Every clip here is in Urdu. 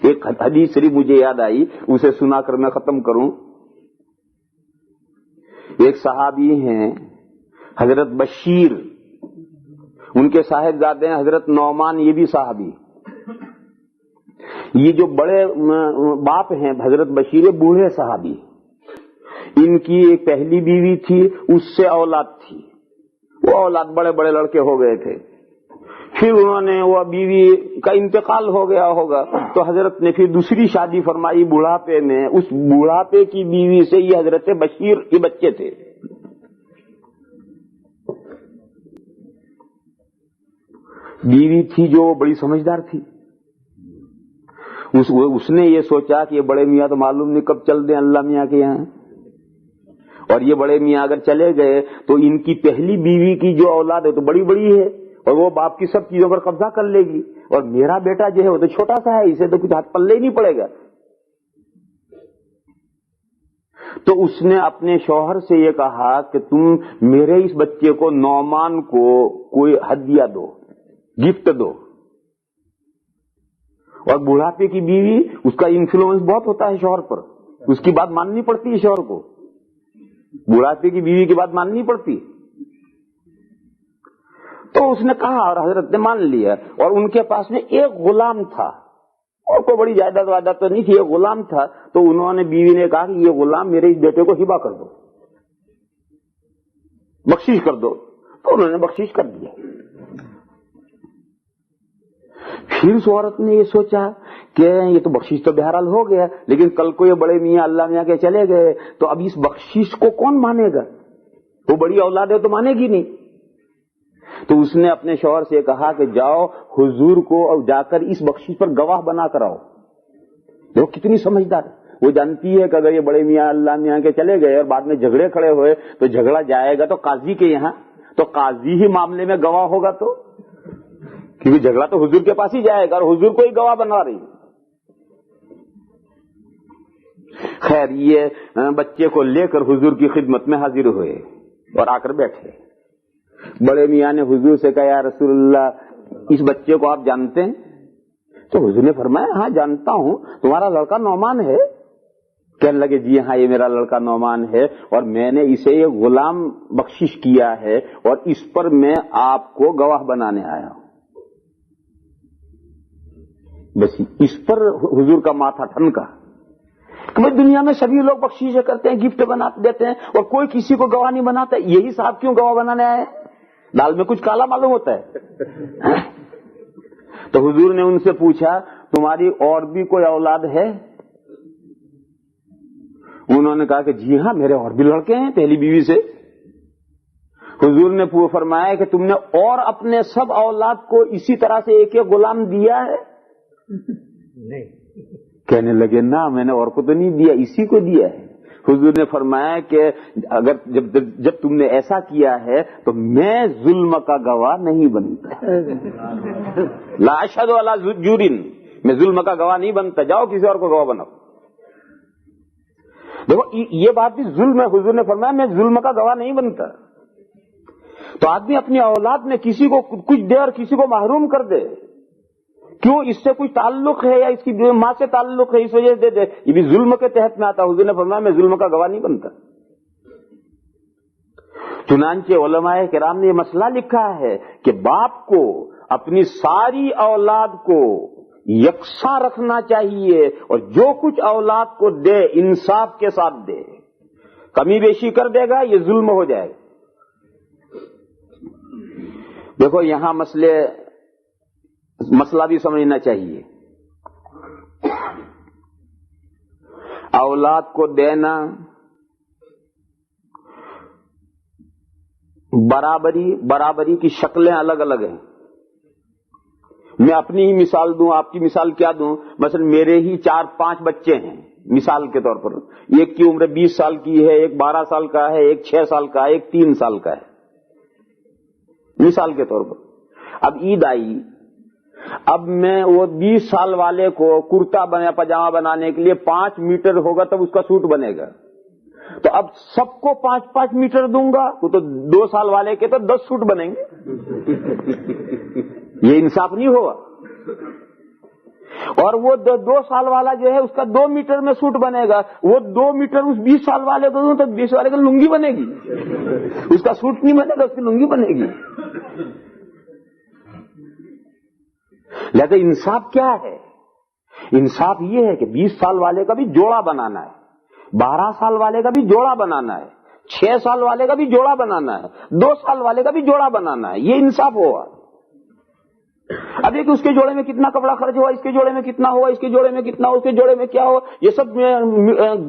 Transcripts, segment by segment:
ایک حدیث شریف مجھے یاد آئی, اسے سنا کر میں ختم کروں. ایک صحابی ہیں حضرت بشیر, ان کے صاحبزادے ہیں حضرت نعمان, یہ بھی صحابی. یہ جو بڑے باپ ہیں حضرت بشیر, بوڑھے صحابی. ان کی ایک پہلی بیوی تھی, اس سے اولاد تھی, وہ اولاد بڑے بڑے لڑکے ہو گئے تھے. پھر انہوں نے وہ بیوی کا انتقال ہو گیا ہوگا تو حضرت نے پھر دوسری شادی فرمائی بڑھاپے میں. اس بڑھاپے کی بیوی سے یہ حضرت بشیر کے بچے تھے. بیوی تھی جو بڑی سمجھدار تھی. اس نے یہ سوچا کہ یہ بڑے میاں تو معلوم نہیں کب چل دیں اللہ میاں کے یہاں, اور یہ بڑے میاں اگر چلے گئے تو ان کی پہلی بیوی کی جو اولاد ہے تو بڑی بڑی ہے, اور وہ باپ کی سب چیزوں پر قبضہ کر لے گی, اور میرا بیٹا جو ہے وہ تو چھوٹا سا ہے, اسے تو کچھ ہاتھ پلے ہی نہیں پڑے گا. تو اس نے اپنے شوہر سے یہ کہا کہ تم میرے اس بچے کو نعمان کو کوئی ہدیہ دو, گفٹ دو. اور بڑھاپے کی بیوی, اس کا انفلوئنس بہت ہوتا ہے شوہر پر, اس کی بات ماننی پڑتی ہے شوہر کو, بڑھاپے کی بیوی کی بات ماننی پڑتی. تو اس نے کہا اور حضرت نے مان لیا. اور ان کے پاس میں ایک غلام تھا, اور کوئی بڑی جائیداد وائداد تو نہیں تھی, ایک غلام تھا. تو انہوں نے بیوی نے کہا کہ یہ غلام میرے اس بیٹے کو ہبہ کر دو, بخشش کر دو. تو انہوں نے بخشش کر دیا. پھر اس عورت نے یہ سوچا کہ یہ تو بخشش تو بہرحال ہو گیا, لیکن کل کو یہ بڑے میاں اللہ میاں کے چلے گئے تو اب اس بخشش کو کون مانے گا, وہ بڑی اولاد ہے تو مانے گی نہیں. تو اس نے اپنے شوہر سے کہا کہ جاؤ حضور کو اور جا کر اس بخشش پر گواہ بنا کر آؤ. وہ کتنی سمجھدار ہے, وہ جانتی ہے کہ اگر یہ بڑے میاں اللہ میاں کے چلے گئے اور بعد میں جھگڑے کھڑے ہوئے تو جھگڑا جائے گا تو قاضی کے یہاں, تو قاضی ہی معاملے میں گواہ ہوگا, تو کیونکہ جھگڑا تو حضور کے پاس ہی جائے گا اور حضور کو ہی گواہ بنا رہی. خیر یہ بچے کو لے کر حضور کی خدمت میں حاضر ہوئے اور آ کر بیٹھے. بڑے میاں نے حضور سے کہا یا رسول اللہ اس بچے کو آپ جانتے ہیں؟ تو حضور نے فرمایا ہاں جانتا ہوں, تمہارا لڑکا نعمان ہے؟ کہنے لگے جی ہاں یہ میرا لڑکا نعمان ہے, اور میں نے اسے یہ غلام بخشش کیا ہے اور اس پر میں آپ کو گواہ بنانے آیا ہوں. بس اس پر حضور کا ماتھا ٹھنکا کہ دنیا میں سبھی لوگ بخشیشیں کرتے ہیں, گفٹ بنا دیتے ہیں, اور کوئی کسی کو گواہ نہیں بناتا. یہی صاحب کیوں گواہ بنانے آئے ہیں؟ دال میں کچھ کالا معلوم ہوتا ہے. تو حضور نے ان سے پوچھا تمہاری اور بھی کوئی اولاد ہے؟ انہوں نے کہا کہ جی ہاں میرے اور بھی لڑکے ہیں پہلی بیوی سے. حضور نے فرمایا کہ تم نے اور اپنے سب اولاد کو اسی طرح سے ایک ایک غلام دیا ہے؟ نہیں. کہنے لگے نہ میں نے اور کو تو نہیں دیا, اسی کو دیا ہے. حضور نے فرمایا کہ اگر جب تم نے ایسا کیا ہے تو میں ظلم کا گواہ نہیں بنتا. لا اشہد علی جور, میں ظلم کا گواہ نہیں بنتا, جاؤ کسی اور کو گواہ بناؤ. دیکھو یہ بات بھی ظلم ہے. حضور نے فرمایا میں ظلم کا گواہ نہیں بنتا. تو آدمی اپنی اولاد میں کسی کو کچھ دے اور کسی کو محروم کر دے, کیوں؟ اس سے کوئی تعلق ہے یا اس کی ماں سے تعلق ہے اس وجہ سے دے دے, یہ بھی ظلم کے تحت میں آتا. حضور نے فرمایا میں ظلم کا گواہ نہیں بنتا. چنانچہ علماء کرام نے یہ مسئلہ لکھا ہے کہ باپ کو اپنی ساری اولاد کو یکساں رکھنا چاہیے, اور جو کچھ اولاد کو دے انصاف کے ساتھ دے. کمی بیشی کر دے گا یہ ظلم ہو جائے گا. دیکھو یہاں مسئلہ بھی سمجھنا چاہیے. اولاد کو دینا برابری کی شکلیں الگ الگ ہیں. میں اپنی ہی مثال دوں, آپ کی مثال کیا دوں؟ مثلا میرے ہی 4-5 بچے ہیں مثال کے طور پر. ایک کی عمر 20 سال کی ہے, ایک 12 سال کا ہے, ایک 6 سال کا ہے, ایک 3 سال کا ہے, مثال کے طور پر. اب عید آئی, اب میں وہ 20 سال والے کو کرتا پاجامہ بنانے کے لیے 5 میٹر ہوگا تب اس کا سوٹ بنے گا, تو اب سب کو 5-5 میٹر دوں گا تو 2 سال والے کے تو 10 سوٹ بنیں گے. یہ انصاف نہیں ہوا. اور وہ 2 سال والا جو ہے اس کا 2 میٹر میں سوٹ بنے گا، وہ 2 میٹر اس 20 سال والے کو دوں تو 20 والے کو لنگی بنے گی، اس کا سوٹ نہیں بنے گا، اس کی لنگی بنے گی۔ لیکن انصاف کیا ہے؟ انصاف یہ ہے کہ 20 سال والے کا بھی جوڑا بنانا ہے، 12 سال والے کا بھی جوڑا بنانا ہے، 6 سال والے کا بھی جوڑا بنانا ہے، 2 سال والے کا بھی جوڑا بنانا ہے، یہ انصاف ہوگا۔ اب دیکھیں اس کے جوڑے میں کتنا کپڑا خرچ ہوا، اس کے جوڑے میں کتنا ہوا، اس کے جوڑے میں کتنا ہوا، اس کے جوڑے میں کیا ہوا، یہ سب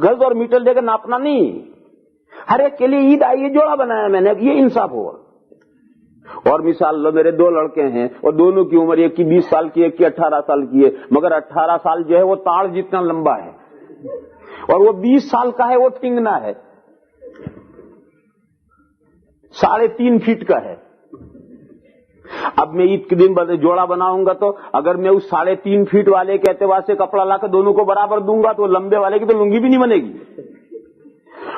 گز اور میٹر دے کر ناپنا نہیں، ہر ایک کے لیے عید آئی ہے، جوڑا بنایا میں نے، یہ انصاف ہوگا۔ اور مثال لو، میرے 2 لڑکے ہیں اور دونوں کی عمر ایک کی 20 سال کی، ایک کی 18 سال کی ہے، مگر 18 سال جو ہے وہ تاڑ جتنا لمبا ہے اور وہ 20 سال کا ہے، وہ ٹنگنا ہے، 3.5 فٹ کا ہے۔ اب میں عید کے دن جوڑا بناؤں گا تو اگر میں اس 3.5 فٹ والے کے اعتبار سے کپڑا لا کر دونوں کو برابر دوں گا تو لمبے والے کی تو لنگی بھی نہیں بنے گی،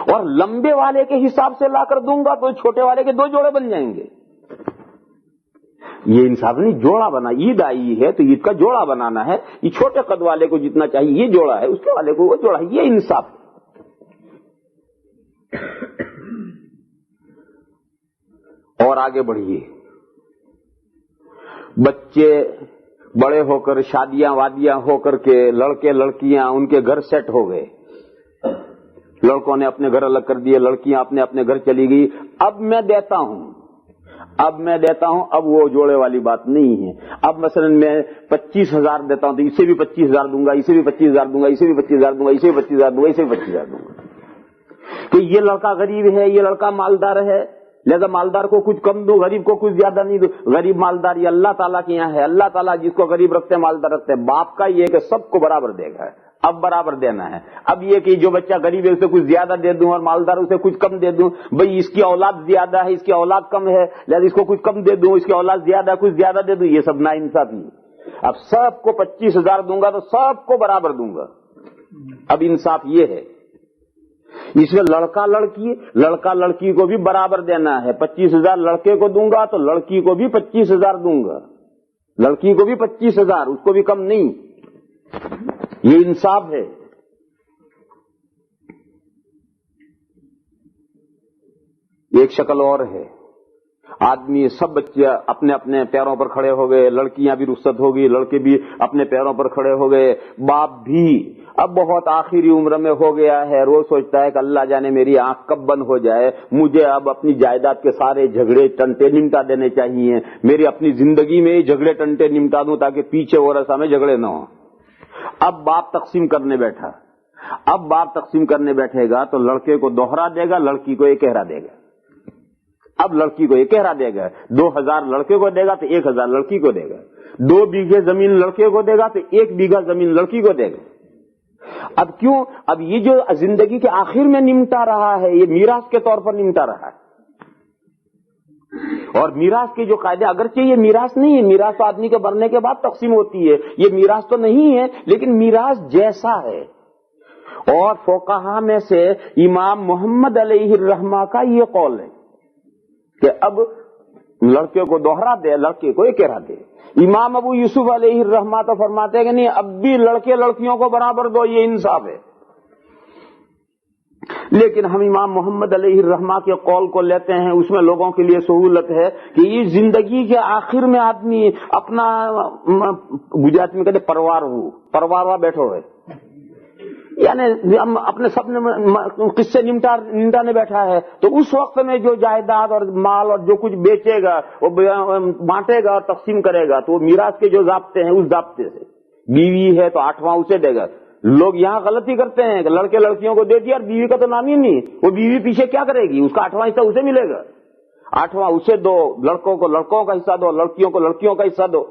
اور لمبے والے کے حساب سے لا کر دوں گا تو چھوٹے والے کے 2 جوڑے بن جائیں گے۔ یہ انصاف نہیں، جوڑا بنا، عید آئی ہے تو عید کا جوڑا بنانا ہے، یہ چھوٹے قد والے کو جتنا چاہیے یہ جوڑا ہے، اس کے والے کو وہ جوڑا ہے، یہ انصاف ہے۔ اور آگے بڑھیے، بچے بڑے ہو کر شادیاں وادیاں ہو کر کے لڑکے لڑکیاں ان کے گھر سیٹ ہو گئے، لڑکوں نے اپنے گھر الگ کر دیے، لڑکیاں اپنے گھر چلی گئی، اب میں دیتا ہوں، اب وہ جوڑے والی بات نہیں ہے۔ اب مثلا میں 25,000 دیتا ہوں تو اسے بھی 25,000 دوں گا، اسے بھی 25,000 دوں گا، اسے بھی 25,000 دوں گا، اسے بھی 25,000 دوں گا، اسے بھی 25,000 دوں گا، کہ یہ لڑکا غریب ہے، یہ لڑکا مالدار ہے، لہذا مالدار کو کچھ کم دو، غریب کو کچھ زیادہ نہیں دو۔ غریب مالدار یہ اللہ تعالیٰ کے یہاں ہے، اللہ تعالیٰ جس کو غریب رکھتے ہیں مالدار رکھتے ہیں۔ باپ کا یہ کہ سب کو برابر دے گا، اب برابر دینا ہے۔ اب یہ کہ جو بچہ غریب ہے اسے کچھ زیادہ دے دوں اور مالدار اسے کچھ کم دے دوں، بھئی اس کی اولاد زیادہ ہے، اس کی اولاد کم ہے، لہذا اس کو کچھ کم دے دوں، اس کی اولاد زیادہ ہے کچھ زیادہ دے دوں، یہ سب ناانصافی ہے۔ اب سب کو 25,000 دوں گا تو سب کو برابر دوں گا، اب انصاف یہ ہے۔ اس میں لڑکا لڑکی کو بھی برابر دینا ہے، 25,000 لڑکے کو دوں گا تو لڑکی کو بھی 25,000 دوں گا، لڑکی کو بھی 25,000، اس کو بھی کم نہیں، یہ انصاف ہے۔ ایک شکل اور ہے، آدمی سب بچے اپنے اپنے پیروں پر کھڑے ہو گئے، لڑکیاں بھی رخصت ہو گئی، لڑکے بھی اپنے پیروں پر کھڑے ہو گئے، باپ بھی اب بہت آخری عمر میں ہو گیا ہے، روز سوچتا ہے کہ اللہ جانے میری آنکھ کب بند ہو جائے، مجھے اب اپنی جائیداد کے سارے جھگڑے ٹنٹے نمٹا دینے چاہیے، میری اپنی زندگی میں جھگڑے ٹنٹے نمٹا دوں تاکہ پیچھے ورثہ میں جھگڑے نہ ہوں۔ اب باپ تقسیم کرنے بیٹھے گا تو لڑکے کو دوہرا دے گا، لڑکی کو ایک کہرا دے گا۔ اب لڑکی کو ایک کہرا دے گا، 2,000 لڑکے کو دے گا تو 1,000 لڑکی کو دے گا، 2 بیگھے زمین لڑکے کو دے گا تو 1 بیگھا زمین لڑکی کو دے گا۔ اب کیوں؟ اب یہ جو زندگی کے آخر میں نمٹا رہا ہے یہ میراث کے طور پر نمٹا رہا ہے، اور میراث کے جو قاعدے، اگرچہ یہ میراث نہیں ہے، میراث تو آدمی کے مرنے کے بعد تقسیم ہوتی ہے، یہ میراث تو نہیں ہے، لیکن میراث جیسا ہے۔ اور فقہا میں سے امام محمد علیہ الرحمہ کا یہ قول ہے کہ اب لڑکے کو دوہرا دے، لڑکے کو ایک کہرا دے۔ امام ابو یوسف علیہ الرحمہ تو فرماتے ہیں کہ نہیں، اب بھی لڑکے لڑکیوں کو برابر دو، یہ انصاف ہے۔ لیکن ہم امام محمد علیہ الرحمہ کے قول کو لیتے ہیں، اس میں لوگوں کے لیے سہولت ہے کہ یہ زندگی کے آخر میں آدمی اپنا گجرات میں کہتے پرواروا بیٹھو ہے، یعنی ہم اپنے سب نے قصے نمٹانے بیٹھا ہے، تو اس وقت میں جو جائیداد اور مال اور جو کچھ بیچے گا وہ بانٹے گا اور تقسیم کرے گا، تو وہ میراث کے جو ضابطے ہیں اس ضابطے سے، بیوی ہے تو 8واں اسے دے گا۔ لوگ یہاں غلطی کرتے ہیں کہ لڑکے لڑکیوں کو دے دیا اور بیوی کا تو نام ہی نہیں، وہ بیوی پیچھے کیا کرے گی، اس کا 8واں حصہ اسے ملے گا، 8واں اسے دو، لڑکوں کو لڑکوں کا حصہ دو، لڑکیوں کو لڑکیوں کا حصہ دو۔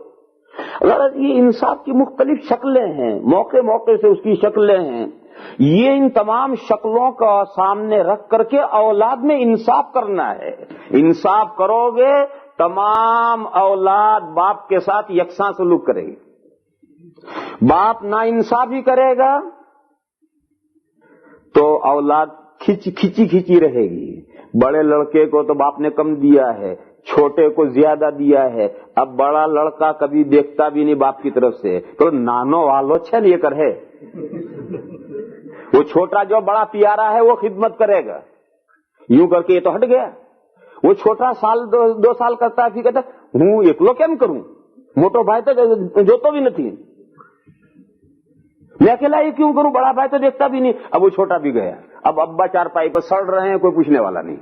غرض یہ انصاف کی مختلف شکلیں ہیں، موقع موقع سے اس کی شکلیں ہیں، یہ ان تمام شکلوں کا سامنے رکھ کر کے اولاد میں انصاف کرنا ہے۔ انصاف کرو گے تمام اولاد باپ کے ساتھ یکساں سلوک کرے گی، باپ نا انصافی کرے گا تو اولاد کھچی رہے گی، بڑے لڑکے کو تو باپ نے کم دیا ہے، چھوٹے کو زیادہ دیا ہے. اب بڑا لڑکا کبھی دیکھتا بھی نہیں باپ کی طرف سے, تو نانو والو چھن یہ کرے. وہ چھوٹا جو بڑا پیارا ہے وہ خدمت کرے گا, یوں کر کے یہ تو ہٹ گیا. وہ چھوٹا سال 2 سال کرتا ہے, پھر کہتا ہوں ایکلو کیم کروں, موٹو بھائی تو جو تو بھی نہیں, میں اکیلا یہ کیوں کروں, بڑا بھائی تو دیکھتا بھی نہیں. اب وہ چھوٹا بھی گیا, اب ابا چارپائی پر سڑ رہے ہیں, کوئی پوچھنے والا نہیں.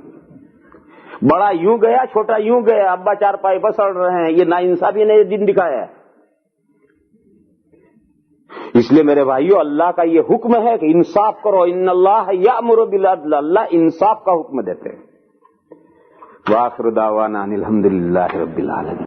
بڑا یوں گیا, چھوٹا یوں گیا, ابا چارپائی پر سڑ رہے ہیں. یہ ناانصافی نے یہ دن دکھایا ہے. اس لیے میرے بھائیو, اللہ کا یہ حکم ہے کہ انصاف کرو. ان اللہ یأمر بالعدل, اللہ انصاف کا حکم دیتے ہیں. وآخر دعوانا ان الحمد للہ رب العالمین.